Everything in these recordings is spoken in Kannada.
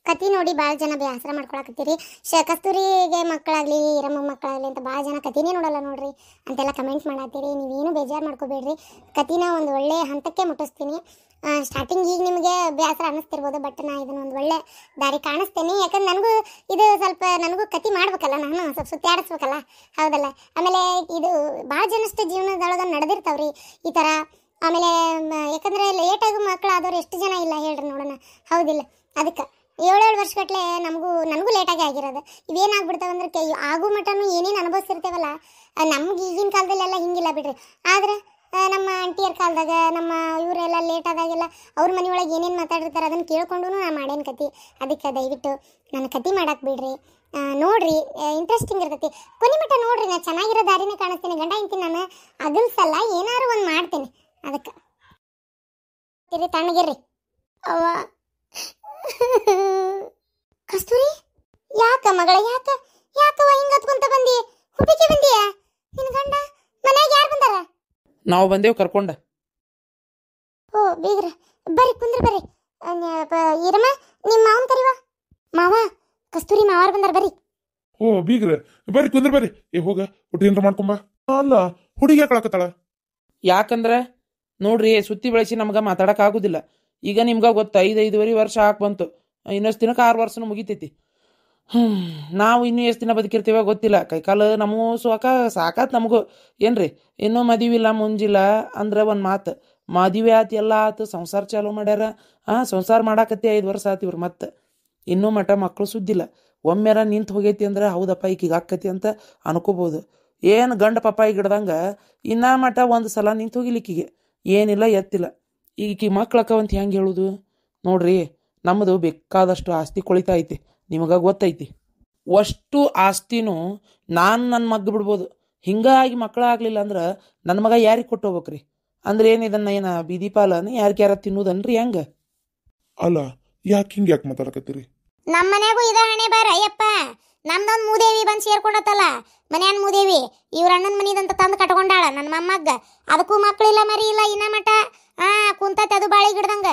ಕತಿ ನೋಡಿ ಭಾಳ ಜನ ಬೇಸರ ಮಾಡ್ಕೊಳಕತ್ತೀರಿ. ಕಸ್ತೂರಿಗೆ ಮಕ್ಕಳಾಗ್ಲಿ ಈರಮ್ಮ ಮಕ್ಕಳಾಗ್ಲಿ ಅಂತ ಭಾಳ ಜನ ಕತಿನೇ ನೋಡಲ್ಲ ನೋಡ್ರಿ ಅಂತೆಲ್ಲ ಕಮೆಂಟ್ ಮಾಡತ್ತೀರಿ. ನೀವೇನು ಬೇಜಾರು ಮಾಡ್ಕೋಬೇಡ್ರಿ, ಕತಿನ ಒಂದು ಒಳ್ಳೆ ಹಂತಕ್ಕೆ ಮುಟ್ಟಿಸ್ತೀನಿ. ಸ್ಟಾರ್ಟಿಂಗ್ ಈಗ ನಿಮಗೆ ಬೇಸರ ಅನ್ನಿಸ್ತಿರ್ಬೋದು, ಬಟ್ ನಾ ಇದನ್ನ ಒಂದು ಒಳ್ಳೆ ದಾರಿ ಕಾಣಿಸ್ತೇನೆ. ಯಾಕಂದ್ರೆ ನನಗೂ ಕತಿ ಮಾಡ್ಬೇಕಲ್ಲ, ನಾನು ಸ್ವಲ್ಪ ಸುತ್ತಾಡಿಸ್ಬೇಕಲ್ಲ, ಹೌದಲ್ಲ. ಆಮೇಲೆ ಇದು ಭಾಳ ಜನಷ್ಟು ಜೀವನದೊಳಗೆ ನಡೆದಿರ್ತಾವ್ರಿ ಈ ಥರ. ಆಮೇಲೆ ಯಾಕಂದ್ರೆ ಲೇಟಾಗಿ ಮಕ್ಕಳಾದವ್ರು ಎಷ್ಟು ಜನ ಇಲ್ಲ ಹೇಳ್ರಿ ನೋಡೋಣ, ಹೌದಿಲ್ಲ. ಅದಕ್ಕೆ 7 ವರ್ಷಗಟ್ಲೆ ನನಗೂ ಲೇಟಾಗಿ ಆಗಿರೋದು. ಇವೇನಾಗ್ಬಿಡ್ತಾವಂದ್ರೆ ಆಗೋ ಮಟನು ಏನೇನು ಅನುಭವಿಸಿರ್ತೇವಲ್ಲ, ನಮ್ಗೆ ಈಗಿನ ಕಾಲದಲ್ಲೆಲ್ಲ ಹಿಂಗಿಲ್ಲ ಬಿಡ್ರಿ. ಆದ್ರೆ ನಮ್ಮ ಆಂಟಿಯರ ಕಾಲದಾಗ ನಮ್ಮ ಇವರೆಲ್ಲ ಲೇಟ್ ಆದಾಗೆಲ್ಲ ಅವ್ರ ಮನೆಯೊಳಗೆ ಏನೇನು ಮಾತಾಡಿರ್ತಾರೆ ಅದನ್ನು ಕೇಳ್ಕೊಂಡು ನಾ ಮಾಡೇನು ಕತಿ. ಅದಕ್ಕೆ ದಯವಿಟ್ಟು ನನ್ನ ಕತಿ ಮಾಡಕ್ಕೆ ಬಿಡ್ರಿ, ನೋಡ್ರಿ, ಇಂಟ್ರೆಸ್ಟಿಂಗ್ ಇರ್ತೈತಿ. ಕೊನೆ ಮಟ್ಟ ನೋಡ್ರಿ, ನಾ ಚೆನ್ನಾಗಿರೋ ದಾರಿನೇ ಕಾಣಿಸ್ತೀನಿ. ಗಂಡ ಇಂತೀನಿ ನಾನು ಅಗಲ್ಸಲ್ಲ, ಏನಾರು ಒಂದು ಮಾಡ್ತೇನೆ. ಅದಕ್ಕೆ ತಣ್ಣಗಿರ್ರಿ. ಅವ್ವ ಕಸ್ತೂರಿ, ಯಾಕ ಮಗಳ, ಯಾಕವ ಹಿಂಗ ಹತ್ಕೊಂತ ಬಂದಿ? ಹುಡುಗಿ ಬಂದಿಯಾ? ನಿನ್ ಗಂಡ ಮನ್ಯಾಗ ಯಾರು ಬಂದಾರ? ನಾವು ಬಂದೇವು ಕರ್ಕೊಂಡ. ಓ ಬೀಗ್ರ, ಬರ್ರಿ ಕುಂದ್ರಿ, ಬರ್ರಿ. ಈರಮ್ಮ, ನಿಮ್ಮ ಮಾವನ್ ಕರಿವಾ. ಮಾವ, ಕಸ್ತೂರಿ ಮಾವಾರ್ ಬಂದಾರ, ಬರ್ರಿ. ಓ ಬೀಗ್ರ, ಬರ್ರಿ ಕುಂದ್ರ, ಬರ್ರಿ. ಹೋಗ ಊಟ ಏನ್ರ ಮಾಡ್ಕೊಂಬ. ಅಲ್ಲ, ಹುಡುಗಿ ಯಾಕಳಕತ್ತಾಳ? ಯಾಕಂದ್ರೆ ನೋಡ್ರಿ, ಸುತ್ತಿ ಬೆಳೆಸಿ ನಮ್ಗೆ ಮಾತಾಡಕ್ ಆಗುದಿಲ್ಲ. ಈಗ ನಿಮ್ಗೆ ಗೊತ್ತಾ, 5-5.5 ವರ್ಷ ಹಾಕಿ ಬಂತು. ಇನ್ನಷ್ಟು ದಿನಕ್ಕೆ 6 ವರ್ಷನೂ ಮುಗಿತೈತಿ. ನಾವು ಇನ್ನೂ ಎಷ್ಟು ದಿನ ಬದುಕಿರ್ತೀವ ಗೊತ್ತಿಲ್ಲ. ಕೈಕಾಲು ನಮಗೂ ಸಾಕಾತ್ ನಮಗೂ. ಏನ್ರಿ, ಇನ್ನೂ ಮದುವಿಲ್ಲ ಮುಂಜಿಲ್ಲ ಅಂದ್ರೆ ಒಂದು ಮಾತು, ಮದುವೆ ಆತು, ಎಲ್ಲ ಆತು, ಸಂಸಾರ ಚಾಲೂ ಮಾಡ್ಯಾರ. ಸಂಸಾರ ಮಾಡಾಕತ್ತಿ 5 ವರ್ಷ ಆತಿವ್ರಿ. ಮತ್ತೆ ಇನ್ನೂ ಮಠ ಮಕ್ಕಳು ಸುದ್ದಿಲ್ಲ. ಒಮ್ಮೆರ ನಿಂತು ಹೋಗೈತಿ ಅಂದ್ರೆ ಹೌದಪ್ಪ ಈಗೀಗ ಆಕ್ಕತಿ ಅಂತ ಅನ್ಕೋಬೋದು. ಏನು ಗಂಡ ಪಪ್ಪಾಯಿ ಗಿಡ್ದಂಗೆ ಇನ್ನೂ ಮಠ ಒಂದು ಸಲ ನಿಂತು ಹೋಗಿಲಿಕ್ಕಿಗೆ ಏನಿಲ್ಲ, ಎತ್ತಿಲ್ಲ. ಈಕಿ ಮಕ್ಳಕ್ಕವಂತ ಹೆಂಗೆ ಹೇಳುದು? ನೋಡ್ರಿ, ನಮ್ಮದು ಬೇಕಾದಷ್ಟು ಆಸ್ತಿ ಕೊಳಿತಾ ಐತಿ, ನಿಮಗೆ ಗೊತ್ತೈತಿ. ಅಷ್ಟು ಆಸ್ತಿನೂ ನಾನು ನನ್ನ ಮಗ್ಗ ಬಿಡ್ಬೋದು. ಹಿಂಗಾಗಿ ಮಕ್ಕಳಾಗಲಿಲ್ಲ ಅಂದ್ರೆ ನನ್ನ ಮಗ ಯಾರಿಗೆ ಕೊಟ್ಟು ಹೋಗ್ಬೇಕ್ರಿ? ಅಂದ್ರೆ ಏನಿದನ್ನ ಬೀದಿ ಪಾಲನ ಯಾರ ತಿನ್ನೋದನ್ರಿ ಹೆಂಗೆ? ಅಲ್ಲ, ಯಾಕೆ ಮಾತಾಡಕತ್ತೀರಿ? ನಮ್ಮ ಮನ್ಯಾಗೂ ಇದ ಹಣೆ ಬಾರ ಅಯ್ಯಪ್ಪ. ನಮ್ದೊಂದು ಮೂದೇವಿ ಬಂದು ಸೇರ್ಕೊಂಡತ್ತಲ್ಲ, ಮನ್ಯಾನ ಮೂದೇವಿ ಇವ್ರ ಅಣ್ಣನ ಮನಿದಂತ ತಂದು ಕಟ್ಕೊಂಡಾಳ ನನ್ನ ಮೊಮ್ಮಗ್ಗ. ಅದಕ್ಕೂ ಮಕ್ಕಳಿಲ್ಲ, ಮರಿ ಇಲ್ಲ, ಇನ್ನ ಮಠ ಕುಂತತಿ ಅದು ಬಾಳಿ ಗಿಡ್ದಂಗ.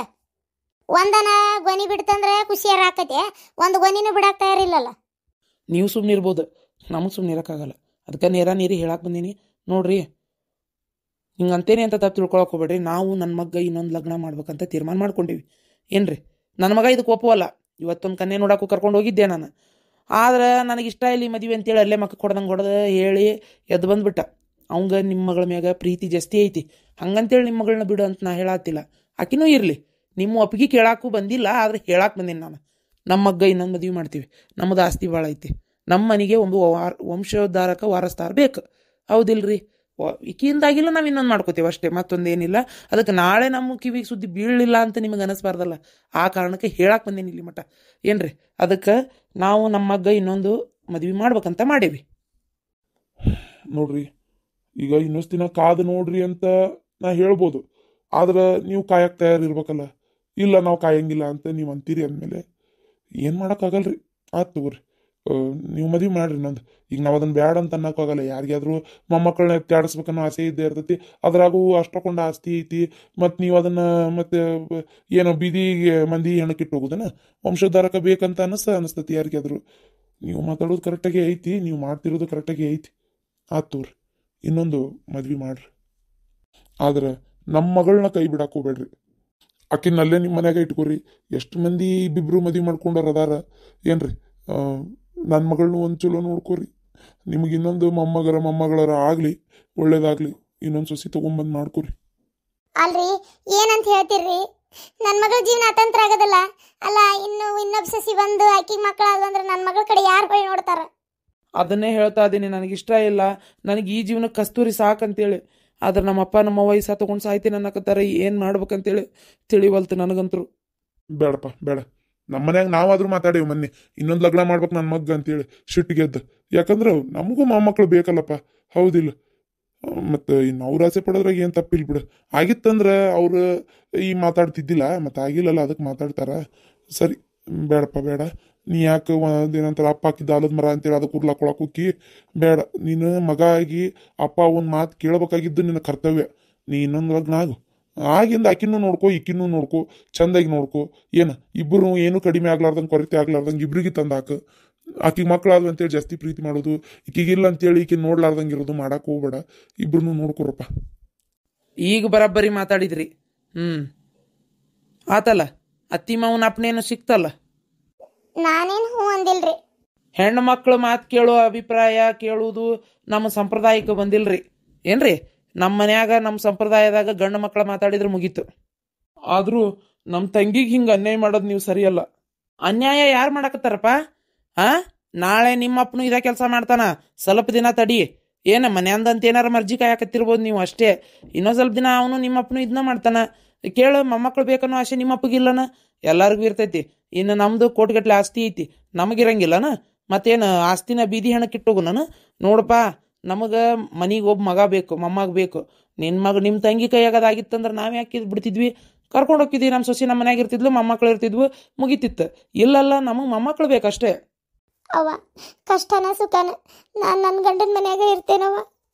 ಒಂದನ ಗೊನಿ ಬಿಡ್ತಂದ್ರೆ ಖುಷಿಯಾರ ಆಕತೆ, ಒಂದು ಗೊನಿನೂ ಬಿಡಾಕ್ ತಯಾರಿಲ್ಲಲ್ಲ. ನೀವು ಸುಮ್ಮನೆ ಇರ್ಬೋದು, ನಮಗೆ ಸುಮ್ಮನೆ ಇರೋಕ್ಕಾಗಲ್ಲ. ಅದಕ್ಕೆ ನೀರಿ ಹೇಳಕ್ಕೆ ಬಂದೀನಿ. ನೋಡ್ರಿ, ಹಿಂಗಂತೇನೆ ಅಂತ ತಪ್ಪು ತಿಳ್ಕೊಳಕ್ಕೆ ಹೋಗ್ಬೇಡ್ರಿ. ನಾವು ನನ್ನ ಮಗ್ಗ ಇನ್ನೊಂದು ಲಗ್ನ ಮಾಡ್ಬೇಕಂತ ತೀರ್ಮಾನ ಮಾಡ್ಕೊಂಡಿವಿ. ಏನ್ರಿ, ನನ್ನ ಮಗ ಇದಕ್ಕೆ ಒಪ್ಪುವಲ್ಲ. ಇವತ್ತೊಂದು ಕನ್ಯೆ ನೋಡಕ್ಕೂ ಕರ್ಕೊಂಡು ಹೋಗಿದ್ದೆ ನಾನು. ಆದ್ರೆ ನನಗಿಷ್ಟ ಇಲ್ಲ ಈ ಮದುವೆ ಅಂತೇಳಿ ಅಲ್ಲೇ ಮಕ್ಕ ಹೊಡೆದು ಹೇಳಿ ಎದ್ದು ಬಂದ್ಬಿಟ್ಟ. ಅವಂಗ ನಿಮ್ಮ ಮಗಳ ಮ್ಯಾಗ ಪ್ರೀತಿ ಜಾಸ್ತಿ ಐತಿ, ಹಂಗಂತೇಳಿ ನಿಮ್ಮ ಮಗಳನ್ನ ಬಿಡು ಅಂತ ನಾ ಹೇಳತ್ತಿಲ್ಲ. ಆಕಿನೂ ಇರಲಿ, ನಿಮ್ಮ ಒಪ್ಪಿಗೆ ಕೇಳಾಕು ಬಂದಿಲ್ಲ, ಆದ್ರೆ ಹೇಳಕ್ಕೆ ಬಂದೀನಿ ನಾನು. ನಮ್ಮ ಮಗ್ಗ ಇನ್ನೊಂದು ಮದುವೆ ಮಾಡ್ತೀವಿ, ನಮ್ಮದು ಆಸ್ತಿ ಭಾಳ ಐತಿ. ನಮ್ಮ ಮನೆಗೆ ಒಂದು ವಂಶೋದ್ಧಾರಕ ವಾರಸ್ದಾರ ಬೇಕು, ಹೌದಿಲ್ರಿ? ಈಕಿಂದಾಗಿಲ್ಲ, ನಾವು ಇನ್ನೊಂದು ಮಾಡ್ಕೋತೀವಿ ಅಷ್ಟೇ, ಮತ್ತೊಂದೇನಿಲ್ಲ. ಅದಕ್ಕೆ ನಾಳೆ ನಮ್ಮ ಕಿವಿಗೆ ಸುದ್ದಿ ಬೀಳಲಿಲ್ಲ ಅಂತ ನಿಮಗೆ ಅನಿಸ್ಬಾರ್ದಲ್ಲ, ಆ ಕಾರಣಕ್ಕೆ ಹೇಳಕ್ಕೆ ಬಂದೇನಿ ಇಲ್ಲಿ ಮಟ್ಟ. ಏನ್ರಿ, ಅದಕ್ಕೆ ನಾವು ನಮ್ಮ ಮಗ್ಗ ಇನ್ನೊಂದು ಮದುವೆ ಮಾಡ್ಬೇಕಂತ ಮಾಡೇವಿ. ನೋಡ್ರಿ, ಈಗ ಇನ್ನೊಂದು ದಿನ ಕಾದು ನೋಡ್ರಿ ಅಂತ ನಾ ಹೇಳ್ಬೋದು, ಆದ್ರೆ ನೀವು ಕಾಯಕ್ಕೆ ತಯಾರಿರ್ಬೇಕಲ್ಲ. ಇಲ್ಲ, ನಾವು ಕಾಯಂಗಿಲ್ಲ ಅಂತ ನೀವು ಅಂತೀರಿ ಅಂದಮೇಲೆ ಏನು ಮಾಡೋಕ್ಕಾಗಲ್ರಿ. ಆಯ್ತು ತಗೋರಿ, ನೀವು ಮದುವೆ ಮಾಡ್ರಿ ನಂದು. ಈಗ ನಾವು ಅದನ್ನು ಬ್ಯಾಡ ಅಂತ ಅನ್ನೋಕ್ಕಾಗಲ್ಲ. ಯಾರಿಗಾದ್ರೂ ಮೊಮ್ಮಕ್ಕಳನ್ನ ಎತ್ತಾಡಿಸ್ಬೇಕನ್ನೋ ಆಸೆ ಇದ್ದೇ ಇರ್ತೈತಿ. ಅದ್ರಾಗೂ ಅಷ್ಟೊಂದು ಆಸ್ತಿ ಐತಿ, ಮತ್ತು ನೀವು ಅದನ್ನು ಮತ್ತೆ ಏನೋ ಬೀದಿಗೆ ಮಂದಿ ಹೆಣಕ್ಕಿಟ್ಟು ಹೋಗೋದನ್ನ ವಂಶೋದ್ಧಾರಕ ಬೇಕಂತ ಅನಿಸ್ತತಿ ಯಾರಿಗಾದ್ರು. ನೀವು ಮಾತಾಡೋದು ಕರೆಕ್ಟಾಗಿ ಐತಿ, ನೀವು ಮಾಡ್ತಿರೋದು ಕರೆಕ್ಟಾಗಿ ಐತಿ. ಆಯ್ತು ತಗೋರಿ, ಇನ್ನೊಂದು ಮದ್ವೆ ಮಾಡ್ರಿ. ಆದ್ರೆ ನಮ್ಮ ಮಗಳನ್ನ ಕೈ ಬಿಡಕ್ಕೆ ಹೋಗ್ಬೇಡ್ರಿ. ಆಕಿನಲ್ಲೇ ನಿಮ್ಮ ಮನ್ಯಾಗ ಇಟ್ಕೋರಿ. ಎಷ್ಟು ಮಂದಿ ಇಬ್ಬಿಬ್ರು ಮದುವೆ ಮಾಡ್ಕೊಂಡವ್ರು ಅದಾರ ಏನ್ರಿ. ನನ್ನ ಮಗಳನ್ನೂ ಒಂದು ಚಲೋ ನೋಡ್ಕೋರಿ. ನಿಮಗೆ ಇನ್ನೊಂದು ಮೊಮ್ಮಗಳರ ಆಗಲಿ, ಒಳ್ಳೇದಾಗಲಿ. ಇನ್ನೊಂದು ಸೊಸಿ ತೊಗೊಂಬಂದು ಮಾಡ್ಕೋರಿ. ಅಲ್ರಿ, ಏನಂತ ಹೇಳ್ತೀರ್ರಿ? ನನ್ನ ಮಗಳ ಜೀವನ ಅತಂತ್ರ ಆಗೋದಲ್ಲ ಅಲ್ಲ. ಇನ್ನೊಬ್ಬ ಸಸಿ ಬಂದು ಆಕಿಗೆ ಮಕ್ಕಳಾದಂದ್ರೆ ನನ್ನ ಮಗಳ ಕಡೆ ಯಾರು ಹೊಳ್ಳಿ ನೋಡ್ತಾರ? ಅದನ್ನೇ ಹೇಳ್ತಾ ಇದ್ದೀನಿ, ನನಗಿಷ್ಟ ಇಲ್ಲ. ನನಗೆ ಈ ಜೀವನಕ್ಕೆ ಕಸ್ತೂರಿ ಸಾಕಂತೇಳಿ. ಆದ್ರೆ ನಮ್ಮಪ್ಪ ನಮ್ಮ ವಯಸ್ಸ ತಗೊಂಡು ಸಾಯ್ತೀನಿ ಅನ್ನಕತ್ತಾರ. ಏನು ಮಾಡ್ಬೇಕಂತೇಳಿ ತಿಳಿವಲ್ತು ನನಗಂತರು. ಬೇಡಪ್ಪ, ಬೇಡ. ನಮ್ಮ ಮನ್ಯಾಗ ನಾವಾದ್ರೂ ಮಾತಾಡೇವು ಮೊನ್ನೆ, ಇನ್ನೊಂದು ಲಗ್ನ ಮಾಡ್ಬೇಕು ನನ್ನ ಮಗ್ಗ ಅಂತೇಳಿ ಸಿಟ್ಟಿಗೆದ್ದು. ಯಾಕಂದ್ರೆ ನಮಗೂ ಮೊಮ್ಮಕ್ಕಳು ಬೇಕಲ್ಲಪ್ಪ, ಹೌದಿಲ್ಲ? ಮತ್ತು ಇನ್ನು ಅವ್ರು ಆಸೆ ಪಡೋದ್ರಾಗ ಏನು ತಪ್ಪಿಲ್ಲ ಬಿಡು. ಆಗಿತ್ತಂದ್ರೆ ಅವ್ರು ಈ ಮಾತಾಡ್ತಿದ್ದಿಲ್ಲ, ಮತ್ತು ಆಗಿಲ್ಲಲ್ಲ, ಅದಕ್ಕೆ ಮಾತಾಡ್ತಾರ. ಸರಿ, ಬೇಡಪ್ಪ, ಬೇಡ. ನೀ ಯಾಕೆ ಏನಂತಾರೆ ಅಪ್ಪ ಹಾಕಿದ್ದ ಆಲದ ಮರ ಅಂತೇಳಿ ಅದಕ್ಕೆ ಉರ್ಲಾಕೊಳಕ್ಕೆ ಹೋಗಿ ಬೇಡ. ನೀನು ಮಗ ಆಗಿ ಅಪ್ಪ ಒಂದು ಮಾತು ಕೇಳಬೇಕಾಗಿದ್ದು ನಿನ್ನ ಕರ್ತವ್ಯ. ನೀ ಇನ್ನೊಂದು ಲಗ್ನ ಆಗು, ಆಗಿಂದ ಆಕಿನೂ ನೋಡ್ಕೊ ಈಕಿನೂ ನೋಡ್ಕೊ, ಚಂದಾಗಿ ನೋಡ್ಕೊ. ಏನು ಇಬ್ಬರು ಏನು ಕಡಿಮೆ ಆಗ್ಲಾರ್ದಂಗೆ ಕೊರತೆ ಆಗ್ಲಾರ್ದಂಗೆ ಇಬ್ರಿಗೆ ತಂದಾಕ. ಆಕಿಗೆ ಮಕ್ಕಳಾದ್ವು ಅಂತೇಳಿ ಜಾಸ್ತಿ ಪ್ರೀತಿ ಮಾಡೋದು, ಈಕಿಗಿಲ್ಲ ಅಂತೇಳಿ ಈಕಿನ ನೋಡ್ಲಾರ್ದಂಗೆ ಇರೋದು ಮಾಡಕ್ಕೆ ಹೋಗ್ಬೇಡ. ಇಬ್ರು ನೋಡ್ಕೊರಪ್ಪ. ಈಗ ಬರಬ್ಬರಿ ಮಾತಾಡಿದ್ರಿ. ಆತಲ್ಲ, ಅತ್ತಿ ಮಾವನ ಅಪ್ಪನೇನು ಸಿಕ್ತಲ್ಲ. ನಾನೇನು ಹ್ಞೂ ಅಂದಿಲ್ರಿ. ಹೆಣ್ಣು ಮಕ್ಕಳು ಮಾತು ಕೇಳೋ ಅಭಿಪ್ರಾಯ ಕೇಳುವುದು ನಮ್ಮ ಸಂಪ್ರದಾಯಕ್ಕೆ ಬಂದಿಲ್ರಿ ಏನ್ರಿ. ನಮ್ಮ ಮನ್ಯಾಗ ನಮ್ಮ ಸಂಪ್ರದಾಯದಾಗ ಗಂಡು ಮಕ್ಕಳ ಮಾತಾಡಿದ್ರೆ ಮುಗೀತು. ಆದರೂ ನಮ್ಮ ತಂಗಿಗೆ ಹಿಂಗೆ ಅನ್ಯಾಯ ಮಾಡೋದು ನೀವು ಸರಿಯಲ್ಲ. ಅನ್ಯಾಯ ಯಾರು ಮಾಡಕತ್ತಾರಪ್ಪ? ನಾಳೆ ನಿಮ್ಮಪ್ಪನು ಇದೇ ಕೆಲಸ ಮಾಡ್ತಾನ. ಸ್ವಲ್ಪ ದಿನ ತಡಿ. ಏನು ಮನೆಯಂದಂತ ಏನಾರ ಮರ್ಜಿ ಕಾಯಕತ್ತಿರ್ಬೋದು ನೀವು ಅಷ್ಟೇ. ಇನ್ನೊಂದು ಸ್ವಲ್ಪ ದಿನ ಅವನು ನಿಮ್ಮಪ್ಪನು ಇದನ್ನ ಮಾಡ್ತಾನ. ಕೇಳು, ಮೊಮ್ಮಕ್ಕಳು ಬೇಕನ್ನೋ ಆಸೆ ನಿಮ್ಮಪ್ಪಗಿಲ್ಲನ? ಎಲ್ಲರಿಗೂ ಇರ್ತೈತಿ. ಇನ್ನು ನಮ್ಮದು ಕೋಟಿಗಟ್ಲೆ ಆಸ್ತಿ ಐತಿ, ನಮಗಿರಂಗಿಲ್ಲನ? ಮತ್ತೇನು ಆಸ್ತಿನ ಬೀದಿ ಹೆಣಕ್ಕಿಟ್ಟೋಗು ನಾನು? ನೋಡಪ್ಪ, ನಮಗೆ ಮನೆಗೆ ಒಬ್ಬ ಮಗ ಬೇಕು, ಮೊಮ್ಮಗ ಬೇಕು. ನಿಮ್ಮ ತಂಗಿ ಕೈಯಾಗದಾಗಿತ್ತಂದ್ರೆ ನಾವು ಯಾಕೆ ಬಿಡ್ತಿದ್ವಿ? ಕರ್ಕೊಂಡು ಹೋಗ್ತಿದ್ವಿ. ನಮ್ಮ ಸೊಸಿ ನಮ್ಮ ಮನ್ಯಾಗ ಇರ್ತಿದ್ಲು, ಮೊಮ್ಮಕ್ಕಳು ಇರ್ತಿದ್ವು, ಮುಗಿತಿತ್ತು. ಇಲ್ಲಲ್ಲ, ನಮಗೆ ಮೊಮ್ಮಕ್ಕಳು ಬೇಕಷ್ಟೇ. ಅವ್ವ, ಕಷ್ಟನ ಸುಖನ ನಾನು ನನ್ನ ಗಂಡನ ಮನ್ಯಾಗ ಇರ್ತೇನವ್ವ.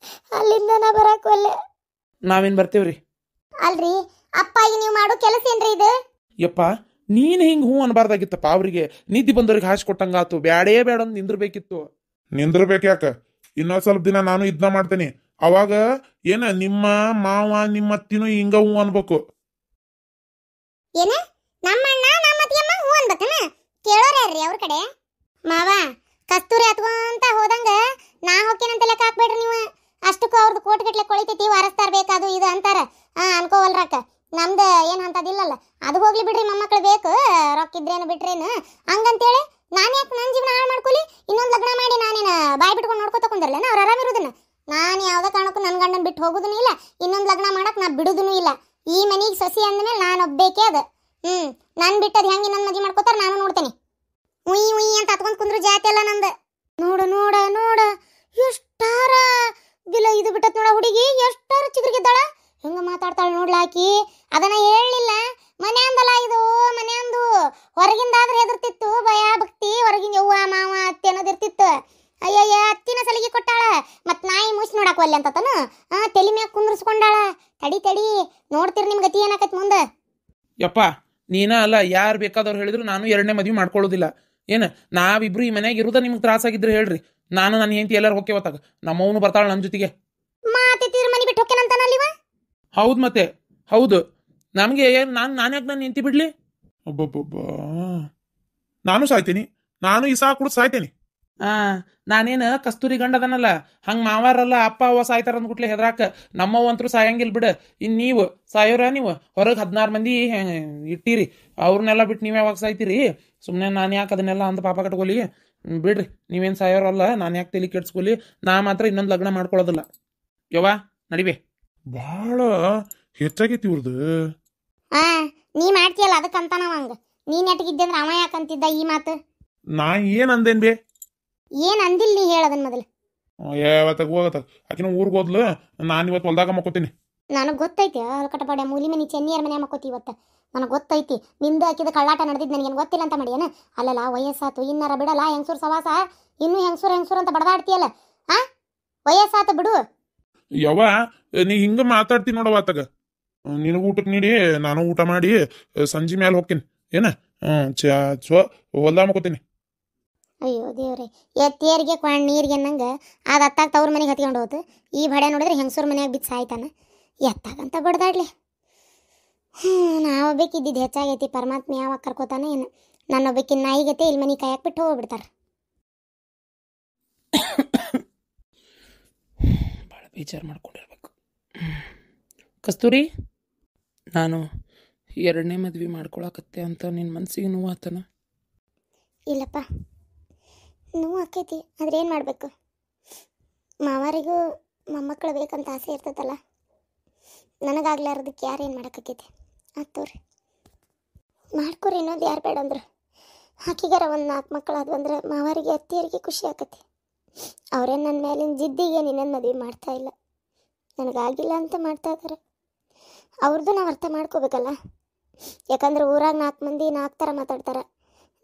ಅಲ್ಲಿಂದ ನಾ ಬರಾಕವಲ್ಲೆ. ನಾವೇನು ಬರ್ತೀವ್ರಿ? ಅಲ್ರಿ, ಅಪ್ಪಾಗಿ ನೀವು ಮಾಡೋ ಕೆಲಸ ಏನ್ರಿ ಇದು? ಯಪ್ಪ, ನೀನು ಹಿಂಗೆ ಹ್ಞೂ ಅನ್ಬಾರ್ದಾಗಿತ್ತಪ್ಪ. ಅವ್ರಿಗೆ ನಿದ್ದೆ ಬಂದವ್ರಿಗೆ ಹಾಸಿ ಕೊಟ್ಟಂಗಾತು. ಬ್ಯಾಡೇ ಬೇಡ ಅಂತ ನಿಂದಿರ್ಬೇಕಿತ್ತು. ನಿಂದ್ರಬೇಕು ಯಾಕ? ಇನ್ನೊಂದು ಸ್ವಲ್ಪ ದಿನ ನಾನು ಇದನ್ನ ಮಾಡ್ತೇನೆ. ಅವಾಗ ಏನ ನಿಮ್ಮ ಮಾವ ನಿಮ್ಮ ಅತ್ತಿನೂ ಹಿಂಗ ಹ್ಞೂ ಅನ್ಬೇಕು. ಏನ ನಮ್ಮಣ್ಣ ನಮ್ಮ ಅತ್ತಿಯಮ್ಮ ಹೂ ಅನ್ಬೇಕನ? ಕೇಳೋರ್ಯಾರ್ರಿ ಅವ್ರ ಕಡೆ? ಮಾವ, ಕಸ್ತೂರಿ ಹತ್ಕೊಂತ ಹೋದಂಗ ನಾ ಹೋಗ್ತೇನಂತ ಲೆಕ್ಕ ಹಾಕ್ಬೇಡ್ರಿ ನೀವು. ಅಷ್ಟಕ್ಕೂ ಅವ್ರದ್ದು ಕೋಟಿಗಟ್ಲೆ ಕೊಳಿತೈತಿ, ವಾರಸ್ತಾರ ಬೇಕಾದು ಇದು ಅಂತಾರ. ಅನ್ಕೋವಲ್ರಾಕ. ನಮ್ದು ಏನು ಅಂತದಿಲ್ಲಲ್ಲ. ಅದು ಹೋಗ್ಲಿ ಬಿಡ್ರಿ, ಮೊಮ್ಮಕ್ಳು ಬೇಕು, ರೊಕ್ಕಿದ್ರೇನು ಬಿಟ್ರೇನು ಹಂಗಂತೇಳಿ ನಾನು ಯಾಕೆ ನನ್ನ ಜೀವನ ಹಾಳು ಮಾಡ್ಕೊಲಿ? ಇನ್ನೊಂದು ಲಗ್ನ ಮಾಡಿ ನಾನೇನು ಬಾಯಿ ಬಿಟ್ಕೊಂಡು ನೋಡ್ಕೊತ ಕುಂದ್ರಲ್ಲ ಅವ್ರು ಆರಾಮಿರೋದನ್ನ? ನಾನು ಯಾವುದೇ ಕಾರಣಕ್ಕೂ ನನ್ನ ಗಂಡನ ಬಿಟ್ಟು ಹೋಗೋದೂ ಇಲ್ಲ, ಇನ್ನೊಂದು ಲಗ್ನ ಮಾಡಕ್ಕೆ ನಾ ಬಿಡೋದೂ ಇಲ್ಲ. ಈ ಮನೆಗೆ ಸೊಸಿ ಅಂದಮೇಲೆ ನಾನು ಒಬ್ಬೇಕೇ ಅದು. ನಾನು ಬಿಟ್ಟದು ಹೆಂಗೆ ನನ್ನ ಮದುವೆ ಮಾಡ್ಕೋತಾರೆ ನಾನು ನೋಡ್ತೇನೆ. ಉಯ್ ಉಯ್ ಅಂತ ಹತ್ಕೊಂಡ್ ಕುಂದ್ರು ಜಾತಿ ಅಲ್ಲ ನಮ್ದು. ನೋಡ ನೋಡ ನೋಡ ಎಷ್ಟಾರ ಗಿಲ ಇದು ಬಿಟ್ಟತ್ ನೋಡ ಹುಡುಗಿ, ಎಷ್ಟಾರ ಚಿಗುರಿಗಿದ್ದಾಳ. ಹೆಂಗ ಮಾತಾಡ್ತಾಳೆ ನೋಡ್ಲಾಕಿ. ಅದನ್ನ ಹೇಳಲಿಲ್ಲ. ಮನೆ ಅಂದಲ್ಲ ಇದು, ಮನೆ ಅಂದು. ಹೊರಗಿಂದಾದ್ರೆ ಹೆದರ್ತಿತ್ತು, ಭಯ ಭಕ್ತಿ. ಹೊರಗಿನ ಯವ್ವ ಮಾವ ಅತ್ತೆ ಅನ್ನೋದಿರ್ತಿತ್ತು. ಅಯ್ಯಯ್ಯ, ಅತ್ತಿನ ಸಲಿಗೆ ಕೊಟ್ಟಾಳ. ಮತ್ ನಾಯಿ ಮೂಸಿ ನೋಡಕ್ ಒಲ್ಲೆ ಅಂತತನು ತಲೆ ಮ್ಯಾಗ ಕುಂದ್ರಿಸ್ಕೊಂಡಾಳ. ತಡಿ ತಡಿ, ನೋಡ್ತೀರಿ ನಿಮ್ ಗತಿ ಏನಾಕತ್ ಮುಂದೆ. ಯಪ್ಪ, ನೀನ ಅಲ್ಲ, ಯಾರು ಬೇಕಾದವ್ರು ಹೇಳಿದ್ರು ನಾನು ಎರಡನೇ ಮದ್ವೆ ಮಾಡ್ಕೊಳ್ಳೋದಿಲ್ಲ. ಏನು ನಾವಿಬ್ರು ಈ ಮನೆಯಾಗ ಇರೋದ ನಿಮ್ಗೆ ತ್ರಾಸಾಗಿದ್ರೆ ಹೇಳ್ರಿ. ನಾನು ನನ್ನ ಹೆಂಡತಿ ಎಲ್ಲರೂ ಹೋಗ್ತೇವತ್ತಾಗ. ನಮ್ಮವನು ಬರ್ತಾಳ ನನ್ನ ಜೊತೆಗೆ. ಮಾತಿತ್ತಿರ ಮನೆ ಬಿಟ್ಟು ಹೋಗ್ಯಾನಂತಾನಲ್ಲಿವ? ಹೌದು, ಮತ್ತೆ ಹೌದು. ನಮಗೆ ನಾನು ಯಾಕೆ ನನ್ನ ಹೆಂಡತಿ ಬಿಡ್ಲಿ? ಒಬ್ಬೊಬ್ಬೊಬ್ಬ, ನಾನು ಸಾಯ್ತೀನಿ. ನಾನು ಈ ಸಾಕು ಕುಡಿದು ಸಾಯ್ತೇನೆ. ನಾನೇನು ಕಸ್ತೂರಿ ಗಂಡದನಲ್ಲ, ಹಂಗೆ ಮಾವಾರಲ್ಲ ಅಪ್ಪ ಅವ್ವ ಸಾಯ್ತಾರ ಅಂದ್ಬಿಟ್ಲೆ ಹೆದ್ರಾಕ. ನಮ್ಮವಂತರೂ ಸಾಯಂಗಿಲ್ಲ ಬಿಡ. ಇನ್ನು ನೀವು ಸಾಯೋರ, ನೀವು ಹೊರಗೆ 16 ಮಂದಿ ಇಟ್ಟಿರಿ. ಅವ್ರನ್ನೆಲ್ಲ ಬಿಟ್ಟು ನೀವು ಯಾವಾಗ ಸಾಯ್ತೀರಿ? ಸುಮ್ಮನೆ ನಾನು ಯಾಕೆ ಅದನ್ನೆಲ್ಲ ಅಂದ ಪಾಪ ಕಟ್ಕೊಲಿ? ಬಿಡ್ರಿ, ನೀವೇನು ಸಾಯೋರಲ್ಲ, ನಾನು ಯಾಕೆ ತಲೆ ಕೆಡ್ಸ್ಕೊಲಿ? ನಾ ಮಾತ್ರ ಇನ್ನೊಂದು ಲಗ್ನ ಮಾಡ್ಕೊಳ್ಳೋದಿಲ್ಲ. ಯವ್ವ ನಡಿವೆ. ಭಾಳ ಹೆಚ್ಚಾಗೈತಿ ಇವ್ರದ್ದು. ನೀ ಮಾಡ್ತೀಯಲ್ಲ ಅದಕ್ಕಂತ ನಾವ್ ಹಂಗ. ನೀನ್ ನೆಟ್ಟಗಿದ್ದೆ ಅಂದ್ರೆ ಅವ ಯಾಕಂತಿದ್ದ ಈ ಮಾತು? ನಾ ಏನ್ ಅಂದೇನ್ ಬೇ? ಏನ್ ಅಂದಿಲ್ಲ, ನೀ ಹೇಳದನ್ ಮೊದಲು. ಯಾವತ್ತಾಗ ಹೋಗತ್ತಾಗ ಆಕಿನ ಊರ್ಗ್ ಹೋದ್ಲು. ನಾನು ಇವತ್ತು ಹೊಲ್ದಾಗ ಮಕ್ಕೋತೀನಿ. ನನಗೆ ಗೊತ್ತೈತಿ. ಕಟಪಾಡ್ಯ ಮೂಲಿ ಮನಿ ಚೆನ್ನಿಯರ್ ಮನೆ ಮಕ್ಕೋತಿ ಇವತ್ತು. ನನಗೆ ಗೊತ್ತೈತಿ. ನಿಂದ ಹಾಕಿದ ಕಳ್ಳಾಟ ನಡೆದಿದ್ದು ನನಗೇನು ಗೊತ್ತಿಲ್ಲ ಅಂತ ಮಾಡಿ ಏನ? ಅಲ್ಲಲ್ಲ, ವಯಸ್ಸಾತು, ಇನ್ನಾರ ಬಿಡಲ್ಲ ಹೆಂಗಸೂರ್ ಸವಾಸ. ಇನ್ನೂ ಹೆಂಗಸೂರ್ ಅಂತ ಬಡದಾಡ್ತೀಯಲ್ಲ. ವಯಸ್ಸಾತು ಬಿಡು. ಯವ್ವ, ನೀ ಹಿಂಗ ಮಾತಾಡ್ತೀನಿ ನೋಡವಾತಾಗ. ನಿನಗೂ ಊಟಕ್ಕೆ ನೀಡಿ, ನಾನು ಊಟ ಮಾಡಿ ಸಂಜೆ ಮೇಲೆ ಹೋಗ್ತೀನಿ. ಏನ ಹೊಲ್ದಾಗ ಮಕ್ಕೋತೀನಿ. ಅಯ್ಯೋ ದೇವ್ರೆ, ಎತ್ತೇರಿಗೆ ಕೊಂಡು ನೀರಿಗೆ ಅನ್ನಂಗೆ ಅದು ಅತ್ತಾಗ ತವ್ರ ಮನೆಗೆ ಹತ್ಕೊಂಡು ಹೋತು. ಈ ಬಡೆ ನೋಡಿದ್ರೆ ಹೆಂಗಸೂರ್ ಮನ್ಯಾಗ ಬಿದ್ದು ಸಾಯ್ತಾನ. ಎತ್ತಾಗಂತ ಬಡ್ದಾಡ್ಲಿ. ನಾವೊಬ್ಬಕ್ಕಿದ್ದಿದ್ದು ಹೆಚ್ಚಾಗೈತಿ. ಪರಮಾತ್ಮ ಯಾವಾಗ ಕರ್ಕೋತಾನೆ ಏನು? ನನ್ನೊಬ್ಬಕ್ಕಿನ ನಾಯಿಗತೆ ಇಲ್ಲಿ ಮನೆ ಕಾಯಕ್ಕೆ ಬಿಟ್ಟು ಹೋಗ್ಬಿಡ್ತಾರೆ. ಭಾಳ ಬೇಜಾರು ಮಾಡ್ಕೊಂಡಿರ್ಬೇಕು. ಕಸ್ತೂರಿ, ನಾನು ಎರಡನೇ ಮದ್ವೆ ಮಾಡ್ಕೊಳಕತ್ತೆ ಅಂತ ನಿನ್ನ ಮನಸ್ಸಿಗೆ ನೋವು ಆತನ? ಇಲ್ಲಪ್ಪ, ನೋವು ಆಕೈತಿ. ಆದ್ರೆ ಏನು ಮಾಡಬೇಕು? ಮಾವಾರಿಗೂ ಮೊಮ್ಮಕ್ಕಳು ಬೇಕಂತ ಆಸೆ ಇರ್ತದಲ್ಲ. ನನಗಾಗ್ಲಾರದಕ್ಕೆ ಯಾರೇನು ಮಾಡೋಕ್ಕೈತಿ? ಆತವ್ರಿ, ಮಾಡ್ಕೊರಿ. ಇನ್ನೊಂದು ಯಾರು ಬೇಡ ಅಂದ್ರು ಆಕಿಗಾರ ಒಂದು 4 ಮಕ್ಕಳಾದ್ವು ಅಂದ್ರೆ ಮಾವಾರಿಗೆ ಅತ್ತಿಯರಿಗೆ ಖುಷಿ ಆಕತಿ. ಅವ್ರೇನು ನನ್ನ ಮೇಲಿನ ಜಿದ್ದಿಗೆ ನಿನ್ನನ್ನು ಮದುವೆ ಮಾಡ್ತಾ ಇಲ್ಲ. ನನಗಾಗಿಲ್ಲ ಅಂತ ಮಾಡ್ತಾ ಇದ್ದಾರೆ. ಅವ್ರದ್ದು ನಾವು ಅರ್ಥ ಮಾಡ್ಕೋಬೇಕಲ್ಲ. ಯಾಕಂದ್ರೆ ಊರಾಗ 4 ಮಂದಿ 4 ಥರ ಮಾತಾಡ್ತಾರೆ.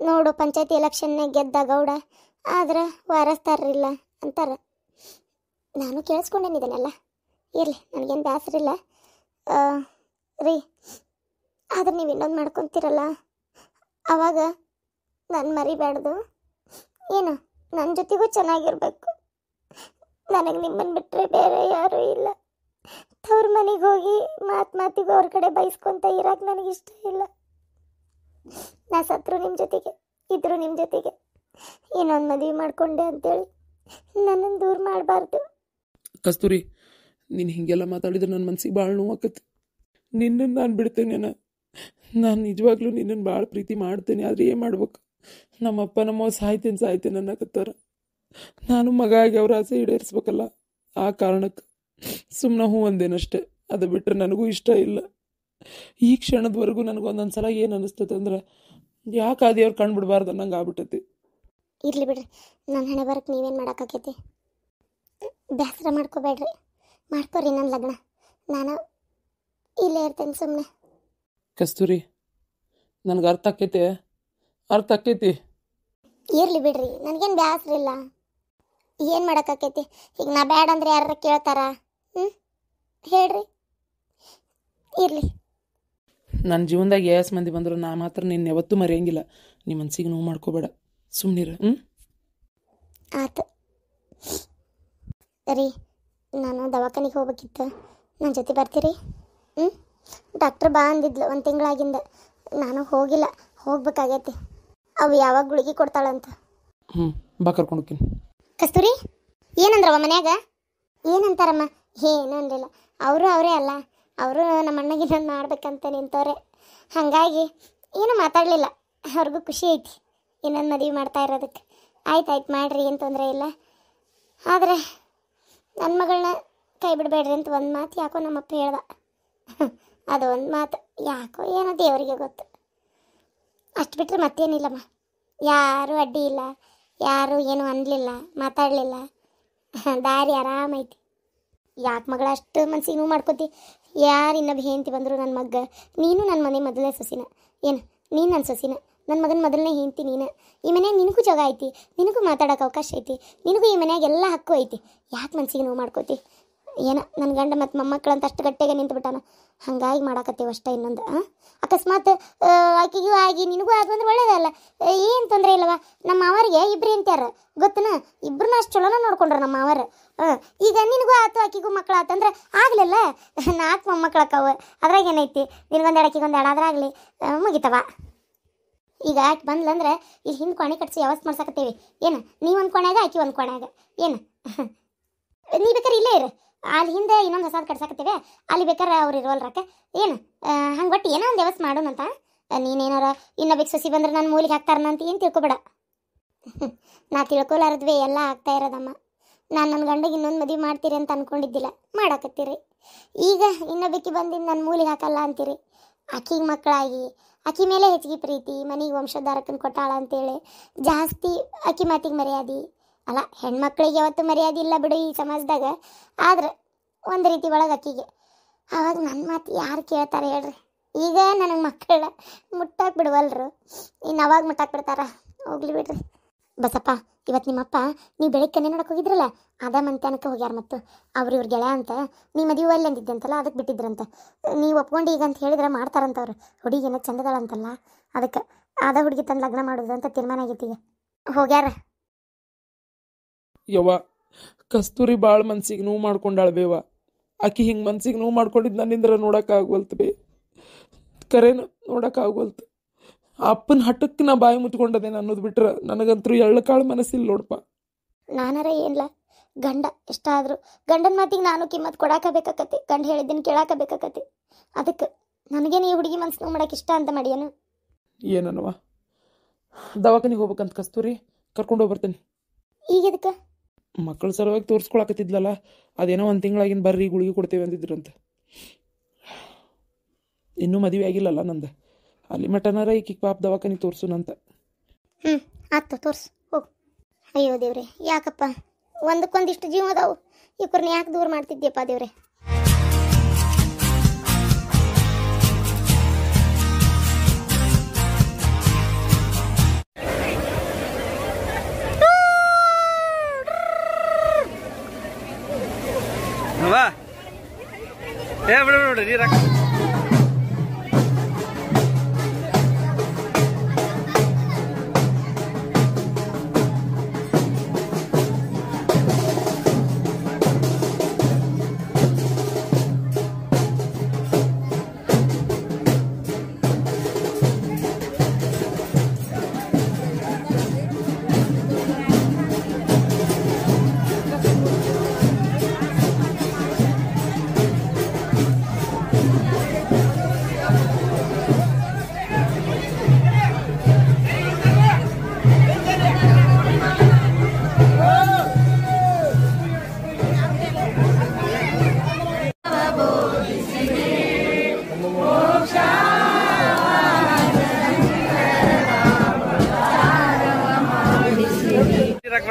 ನೋಡು, ಪಂಚಾಯತಿ ಎಲೆಕ್ಷನ್ನಾಗ ಗೆದ್ದ ಗೌಡ ಆದ್ರೆ ವಾರಸ್ತಾರಿಲ್ಲ ಅಂತಾರೆ. ನಾನು ಕೇಳಿಸ್ಕೊಂಡೇನಿದ್ದೇನೆಲ್ಲ. ಇರಲಿ, ನನಗೇನು ಬೇಸರಿಲ್ಲ. ರೀ ಆದ್ರೆ ನೀವು ಇನ್ನೊಂದು ಮಾಡ್ಕೊತೀರಲ್ಲ ಅವಾಗ ನಾನು ಮರಿಬ್ಯಾಡ್ದು ಏನು ನನ್ನ ಜೊತೆಗೂ ಚೆನ್ನಾಗಿರ್ಬೇಕು. ನನಗೆ ನಿಮ್ಮನ್ನು ಬಿಟ್ಟರೆ ಬೇರೆ ಯಾರೂ ಇಲ್ಲ. ತವ್ರ ಮನೆಗೆ ಹೋಗಿ ಮಾತಿಗೂ ಅವ್ರ ಕಡೆ ಬೈಸ್ಕೊಂತ ಇರಕ್ಕೆ ನನಗಿಷ್ಟ ಇಲ್ಲ. ನಾ ಸತ್ರು ನಿಮ್ಮ ಜೊತೆಗೆ ಇದ್ರು ನಿಮ್ಮ ಜೊತೆಗೆ. ಇನ್ನೊಂದು ಮದುವೆ ಮಾಡ್ಕೊಂಡೆ ಅಂತೇಳಿ ನನ್ನನ್ನು ದೂರ ಮಾಡಬಾರ್ದು. ಕಸ್ತೂರಿ, ನೀನು ಹೀಗೆಲ್ಲ ಮಾತಾಡಿದ್ರೆ ನನ್ನ ಮನ್ಸಿಗೆ ಭಾಳ ನೋವಾಕತ್ತೆ. ನಿನ್ನನ್ನು ನಾನು ಬಿಡ್ತೇನೆ. ನಾನು ನಿಜವಾಗ್ಲೂ ನಿನ್ನನ್ನು ಭಾಳ ಪ್ರೀತಿ ಮಾಡ್ತೇನೆ. ಆದರೆ ಏನು ಮಾಡ್ಬೇಕು, ನಮ್ಮಪ್ಪ ನಮ್ಮವ್ವ ಸಾಯ್ತೇನೆ ಅನ್ನಕತ್ತಾರ. ನಾನು ಮಗ ಆಗಿ ಅವ್ರ ಆಸೆ ಈಡೇರಿಸ್ಬೇಕಲ್ಲ. ಆ ಕಾರಣಕ್ಕೆ ಸುಮ್ಮನೆ ಹೂ ಅಂದೇನಷ್ಟೆ. ಅದು ಬಿಟ್ಟರೆ ನನಗೂ ಇಷ್ಟ ಇಲ್ಲ. ಈ ಕ್ಷಣದವರೆಗೂ ನನಗೊಂದೊಂದು ಸಲ ಏನು ಅನ್ನಿಸ್ತದೆ ಅಂದ್ರೆ ಯಾಕೆ ಆ ದೇವ್ರು ಕಂಡುಬಿಡ್ಬಾರ್ದು ಅನ್ನಂಗೆ ಆಗ್ಬಿಟ್ಟೈತಿ. ಇರಲಿ ಬಿಡ್ರಿ, ನನ್ನ ಹಣೆ ಬರಕ್ಕೆ ನೀವೇನು ಮಾಡೋಕ್ಕಾಕೈತಿ? ಬೇಸರ ಮಾಡ್ಕೋಬೇಡ್ರಿ, ಮಾಡ್ಕೊರಿ ನನ್ನ ಲಗ್ನ. ನಾನು ಇಲ್ಲೇ ಇರ್ತೇನೆ ಸುಮ್ಮನೆ. ಕಸ್ತೂರಿ, ನನಗೆ ಅರ್ಥ ಆಕೈತಿ. ಇರಲಿ ಬಿಡ್ರಿ, ನನಗೇನು ಬೇಸರ ಇಲ್ಲ. ಏನು ಮಾಡೋಕ್ಕಾಕೈತಿ? ಈಗ ನಾ ಬ್ಯಾಡ ಅಂದ್ರೆ ಯಾರು ಕೇಳ್ತಾರ? ಹೇಳ್ರಿ. ಇರಲಿ. ನನ್ನ ಜೀವನದಾಗ ಎಷ್ಟು ಮಂದಿ ಬಂದರು ನಾ ಮಾತ್ರ ನಿನ್ನ ಯಾವತ್ತೂ ಮರೆಯಂಗಿಲ್ಲ. ನಿಮ್ಮ ಮನ್ಸಿಗೆ ನೋವು ಮಾಡ್ಕೋಬೇಡ, ಸುಮ್ಮನಿರ. ಆತು ರೀ, ನಾನು ದವಾಖಾನಿಗೆ ಹೋಗ್ಬೇಕಿತ್ತು. ನನ್ನ ಜೊತೆ ಬರ್ತೀರಿ? ಡಾಕ್ಟ್ರ್ ಬಾ ಅಂದಿದ್ಲು 1 ತಿಂಗಳಾಗಿಂದ. ನಾನು ಹೋಗಿಲ್ಲ, ಹೋಗ್ಬೇಕಾಗೈತಿ. ಅವು ಯಾವಾಗ ಗುಳಿಗೆ ಕೊಡ್ತಾಳಂತ. ಬಾ ಕರ್ಕೊಂಡು ಹೋಗ್ತೀನಿ. ಕಸ್ತೂರಿ ಏನಂದ್ರವ ಮನ್ಯಾಗ? ಏನಂತಾರಮ್ಮ? ಏನೂ ಅಂದಿಲ್ಲ. ಅವರೇ ಅಲ್ಲ, ಅವರು ನಮ್ಮ ಅಣ್ಣಗೆ ಇನ್ನೊಂದು ಮಾಡ್ಬೇಕಂತ ನಿಂತವ್ರೆ. ಹಾಗಾಗಿ ಏನೂ ಮಾತಾಡಲಿಲ್ಲ. ಅವ್ರಿಗೂ ಖುಷಿ ಐತಿ ಇನ್ನೊಂದು ಮದುವೆ ಮಾಡ್ತಾ ಇರೋದಕ್ಕೆ. ಆಯ್ತು ಮಾಡಿರಿ, ಏನು ತೊಂದರೆ ಇಲ್ಲ. ಆದರೆ ನನ್ನ ಮಗಳನ್ನ ಕೈ ಬಿಡಬೇಡ್ರಿ ಅಂತ ಒಂದು ಮಾತು ಯಾಕೋ ನಮ್ಮಪ್ಪ ಹೇಳ್ದ. ಅದು ಒಂದು ಮಾತು ಯಾಕೋ ಏನೋ ದೇವರಿಗೆ ಗೊತ್ತು. ಅಷ್ಟು ಬಿಟ್ಟರೆ ಮತ್ತೇನಿಲ್ಲಮ್ಮ. ಯಾರೂ ಅಡ್ಡಿ ಇಲ್ಲ, ಯಾರೂ ಏನೂ ಅನ್ನಲಿಲ್ಲ, ಮಾತಾಡಲಿಲ್ಲ. ದಾರಿ ಆರಾಮೈತಿ. ಯಾಕೆ ಮಗಳ ಅಷ್ಟು ಮನ್ಸಿಗೆ ನೋವು ಮಾಡ್ಕೋತಿ? ಯಾರು ಇನ್ನೊಬ್ಬ ಹೆಂಡತಿ ಬಂದರು ನನ್ನ ಮಗ. ನೀನು ನನ್ನ ಮನೆ ಮೊದಲನೇ ಸೊಸಿನ. ಏನು ನೀನು ನನ್ನ ಸೊಸಿನ, ನನ್ನ ಮಗನ ಮೊದಲನೇ ಹೆಂಡತಿ ನೀನು. ಈ ಮನ್ಯಾಗ ನಿನಗೂ ಜಾಗ ಐತಿ, ನಿನಗೂ ಮಾತಾಡೋಕೆ ಅವಕಾಶ ಐತಿ, ನಿನಗೂ ಈ ಮನ್ಯಾಗ ಎಲ್ಲ ಹಕ್ಕು ಐತಿ. ಯಾಕೆ ಮನ್ಸಿಗೆ ನೋವು ಮಾಡ್ಕೋತಿ? ಏನೋ ನನ್ನ ಗಂಡ ಮತ್ತು ಮೊಮ್ಮಕ್ಕಳಂತ ಅಷ್ಟು ಗಟ್ಟಿಗೆ ನಿಂತುಬಿಟ್ಟಾನ. ಹಾಗಾಗಿ ಮಾಡಾಕತ್ತೀವಿ ಅಷ್ಟೇ. ಇನ್ನೊಂದು ಅಕಸ್ಮಾತ್ ಆಕೆಗೂ ಆಗಿ ನಿನಗೂ ಆಗಿ ಅಂದ್ರೆ ಒಳ್ಳೇದಲ್ಲ, ಏನು ತೊಂದರೆ ಇಲ್ಲವ. ನಮ್ಮ ಮಾವರಿಗೆ 2 ಹೆಂಡ್ತಿಯಾರ ಗೊತ್ತನ? ಇಬ್ಬರನ್ನ ಅಷ್ಟು ಚಲೋನ ನೋಡ್ಕೊಂಡ್ರು ನಮ್ಮ ಮಾವರು. ಈಗ ನಿನಗೂ ಆತು ಆಕಿಗೂ ಮಕ್ಕಳು ಆತಂದ್ರೆ ಆಗಲಿಲ್ಲ. 4 ಮೊಮ್ಮಕ್ಕಳಕ್ಕವು, ಅದ್ರಾಗ ಏನೈತಿ? ನಿನಗೊಂದೆರಡು ಆಕಿಗೊಂದೆರಡು ಅದ್ರಾಗಲಿ ಮುಗಿತವ. ಈಗ ಆಕೆ ಬಂದ್ಲಂದ್ರೆ ಇಲ್ಲಿ ಹಿಂದೆ ಕೊಣೆ ಕಟ್ಸಿ ವ್ಯವಸ್ಥೆ ಮಾಡ್ಸಕತ್ತೀವಿ. ಏನು ನೀ ಒಂದು ಕೊನೆಯಾಗ ಆಕಿ ಒಂದು ಕೊನೆಯಾಗ. ಏನು ನೀ ಬೇಕಾರೆ ಇಲ್ಲೇ ಇರು, ಅಲ್ಲಿ ಹಿಂದೆ ಇನ್ನೊಂದು ಹೊಸದು ಕಟ್ಸಾಕತ್ತೀವಿ, ಅಲ್ಲಿ ಬೇಕಾರೆ ಅವ್ರು ಇರೋಲ್ರಕ್ಕ. ಏನು ಹಂಗೆ ಒಟ್ಟು ಏನೋ ಒಂದು ವ್ಯವಸ್ಥೆ ಮಾಡೋಣಂತ. ನೀನೇನಾರ ಇನ್ನೊಬ್ಬ ಸೊಸಿ ಬಂದ್ರೆ ನನ್ನ ಮೂಲಿಗೆ ಹಾಕ್ತಾರನ ಅಂತ ಏನು ತಿಳ್ಕೊಬೇಡ. ನಾ ತಿಳ್ಕೊಲಾರದ್ವಿ ಎಲ್ಲ ಆಗ್ತಾ ಇರೋದಮ್ಮ. ನಾನು ನನ್ನ ಗಂಡಿಗೆ ಇನ್ನೊಂದು ಮದುವೆ ಮಾಡ್ತೀರಿ ಅಂತ ಅಂದ್ಕೊಂಡಿದ್ದಿಲ್ಲ, ಮಾಡಾಕತ್ತೀರಿ. ಈಗ ಇನ್ನೊಬ್ಬಕ್ಕೆ ಬಂದಿದ್ದು ನನ್ನ ಮೂಲಿಗೆ ಹಾಕಲ್ಲ ಅಂತೀರಿ. ಆಕಿಗೆ ಮಕ್ಕಳಾಗಿ ಆಕಿ ಮೇಲೆ ಹೆಚ್ಚಿಗೆ ಪ್ರೀತಿ, ಮನೆಗೆ ವಂಶಧಾರಕನ ಕೊಟ್ಟಾಳ ಅಂತೇಳಿ ಜಾಸ್ತಿ ಆಕಿ ಮಾತಿಗೆ ಮರ್ಯಾದೆ ಅಲ್ಲ. ಹೆಣ್ಮಕ್ಳಿಗೆ ಯಾವತ್ತೂ ಮರ್ಯಾದೆ ಇಲ್ಲ ಬಿಡು ಈ ಸಮಾಜದಾಗ. ಆದ್ರೆ ಒಂದು ರೀತಿ ಒಳಗೆ ಆಕಿಗೆ. ಆವಾಗ ನನ್ನ ಮಾತು ಯಾರು ಕೇಳ್ತಾರೆ ಹೇಳ್ರಿ? ಈಗ ನನಗೆ ಮಕ್ಕಳ ಮುಟ್ಟಾಕ್ ಬಿಡುವಲ್ರು, ಇನ್ನು ಅವಾಗ ಮುಟ್ಟಾಕ್ ಬಿಡ್ತಾರ. ಹೋಗ್ಲಿ ಬಿಡ್ರಿ. ಬಸಪ್ಪ, ಇವತ್ತು ನಿಮ್ಮಪ್ಪ ನೀವು ಬೆಳಿಗ್ಗೆ ಕಣ್ಣೆ ನೋಡಕ್ಕೆ ಹೋಗಿದ್ರಲ್ಲ, ಅದ ಮಂತ್ಯಾನಕ್ಕೆ ಹೋಗ್ಯಾರ. ಮತ್ತು ಇವ್ರ ಗೆಳೆಯ ಅಂತ ನೀ ಮದುವೆ ಅಲ್ಲಿ ಅಂದಿದ್ದಂತಲ್ಲ, ಅದಕ್ಕೆ ಬಿಟ್ಟಿದ್ರಂತ. ನೀವು ಒಪ್ಕೊಂಡು ಈಗ ಅಂತ ಹೇಳಿದ್ರೆ ಮಾಡ್ತಾರಂತವ್ರು. ಹುಡುಗಿನ ಚಂದದಾಳಂತಲ್ಲ, ಅದಕ್ಕೆ ಅದ ಹುಡುಗಿ ತಂದು ಲಗ್ನ ಮಾಡೋದು ಅಂತ ತೀರ್ಮಾನ ಆಗೈತಿ. ಈಗ ಹೋಗ್ಯಾರ. ಯವ್ವ, ಕಸ್ತೂರಿ ಭಾಳ ಮನ್ಸಿಗೆ ನೋವು ಮಾಡ್ಕೊಂಡಾಳ ಬೇವ. ಆಕಿ ಹಿಂಗೆ ಮನ್ಸಿಗೆ ನೋವು ಮಾಡ್ಕೊಂಡಿದ್ದು ನನ್ನಿಂದ್ರ ನೋಡೋಕ್ಕಾಗವಲ್ತು ಬೇ. ಕರೇನು ನೋಡೋಕ್ಕಾಗವಲ್ತು. ಅಪ್ಪನ ಹಠಕ್ಕೆ ನಾ ಬಾಯಿ ಮುಚ್ಕೊಂಡದೇನು ಅನ್ನೋದು ಬಿಟ್ರೆ ನನಗಂತೂ ಎಳ್ಳಕಾಳು ಮನಸ್ಸಿಲ್ಲ ನೋಡಪ್ಪ. ನಾನಾರ ಏನಿಲ್ಲ, ಗಂಡ ಎಷ್ಟಾದರೂ ಗಂಡನ ಮಾತಿಗೆ ನಾನು ಕಿಮ್ಮತ್ತು ಕೊಡಾಕಬೇಕಾಕತಿ. ಗಂಡ ಹೇಳಿದ್ದೀನಿ ಕೇಳಾಕಬೇಕಾಕತಿ. ಅದಕ್ಕೆ ನನಗೇನು ಈ ಹುಡುಗಿ ಮನ್ಸು ನೋವು ಮಾಡೋಕೆ ಇಷ್ಟ ಅಂತ ಮಾಡ್ಯಾನು. ಏನನ್ನವ ದವಾಖಾನಿಗೆ ಹೋಗ್ಬೇಕಂತ ಕಸ್ತೂರಿ ಕರ್ಕೊಂಡು ಹೋಗ್ಬರ್ತೇನೆ. ಈಗ ಇದಕ್ಕೆ ಮಕ್ಕಳ ಸಲುವಾಗಿ ತೋರಿಸ್ಕೊಳಕತ್ತಿದ್ಲಲ್ಲ, ಅದೇನೋ 1 ತಿಂಗಳಾಗಿನ ಬರ್ರಿ ಗುಳಿಗೆ ಕೊಡ್ತೇವೆ ಅಂದಿದ್ರಂತ. ಇನ್ನೂ ಮದುವೆ ಆಗಿಲ್ಲಲ್ಲ ನಂದು. ಅಲ್ಲಿ ಮಟನಾರ ಈಕಿಗೆ ಪಾಪ ದವಾಖಾನಿಗೆ ತೋರ್ಸುನಂತ. ಆಯ್ತು ತೋರ್ಸು ಹೋಗು. ಅಯ್ಯೋ ದೇವ್ರೆ, ಯಾಕಪ್ಪ ಒಂದಕ್ಕೊಂದಿಷ್ಟು ಜೀವ ಅದಾವು, ಇವ್ರನ್ನ ಯಾಕೆ ದೂರ ಮಾಡ್ತಿದ್ಯಪ್ಪ ದೇವ್ರೆ? ಬಿಡು ನೀರು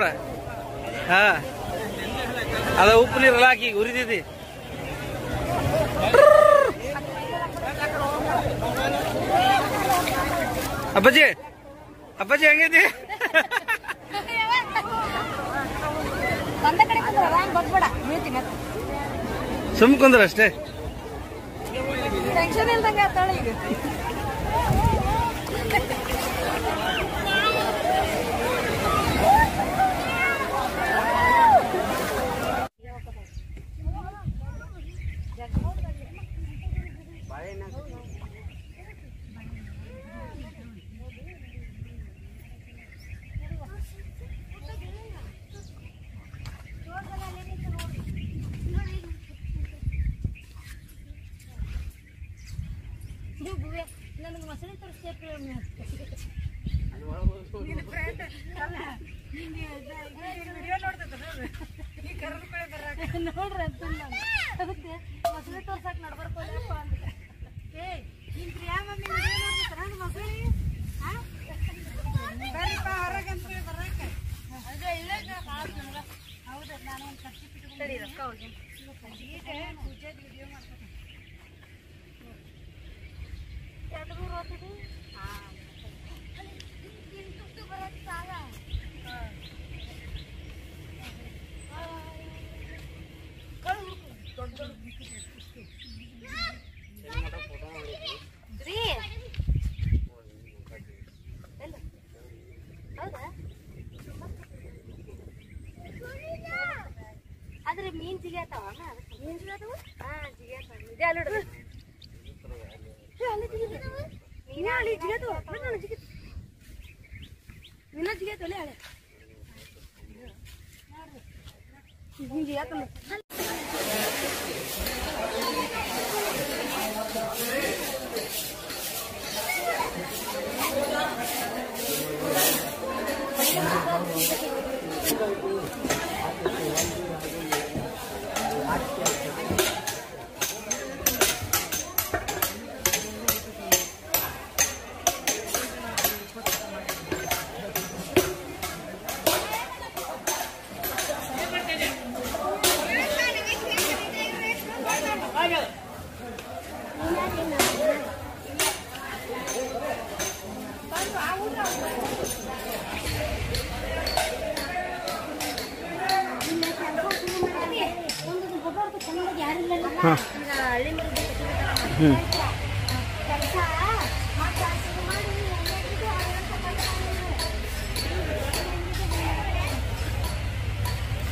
ನೋಡ್ರ. ಹಾ ಅದ ಉಪ್ಪು ನೀರಲ್ಲ ಹಾಕಿ ಉರಿದೈತಿ. ಅಪ್ಪಾಜಿ ಅಪ್ಪಾಜಿ ಹೆಂಗೈತಿ? ಸುಮ್ ಕುಂದ್ರ ಅಷ್ಟೇ. ಟೆನ್ಷನ್ ಇಲ್ದಂಗ ಆತಾಳ ಈಗ. ನನಗೆ ಮಸಳಿ ತರಿಸ್ತೇವೆ ನೋಡ್ರಿ ಅಂತ ಅದಕ್ಕೆ ಮಸಳಿ ತೋರ್ಸಕ್ ನಡ್ಬರ್ಕೊಲ್ಲಪ್ಪ ಅಂತ. ಏ ನಿನ್ ಪ್ರಿಯಾ ಮಮ್ಮಿ ನೋಡ್ತಾರ ಮಸಳಿ ಬರ್ರಿಪ್ಪ ಹೊರಗಂತ ಬರಕ. ಅದೇ ಇಲ್ಲ ಹೌದಾ, ನಾನು ಒಂದು ಖರ್ಚು ಬಿಟ್ಟು ರೊಕ್ಕ ಹೋಗಿ ಈಗ ಪೂಜೆಗೆ ವಿಡಿಯೋ ಮಾಡ್ತೀನಿ. ಆದ್ರೆ ಮೀನ್ ಜಿಗ್ಯಾತಾವ ಮೀನ್ ಜಿಗ್ಯಾತವ. ಹಾ ಜಿಗ್ಯಾತಾವ ಇದೆ ಅಲ್ಲ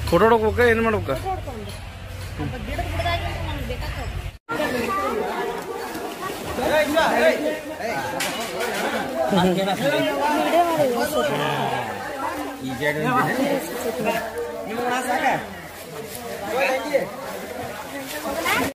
ಫೋಟೋ ಹೊಡ್ಕೋಬೇಕ ಏನ್ ಮಾಡ್ಬೇಕ? ಈ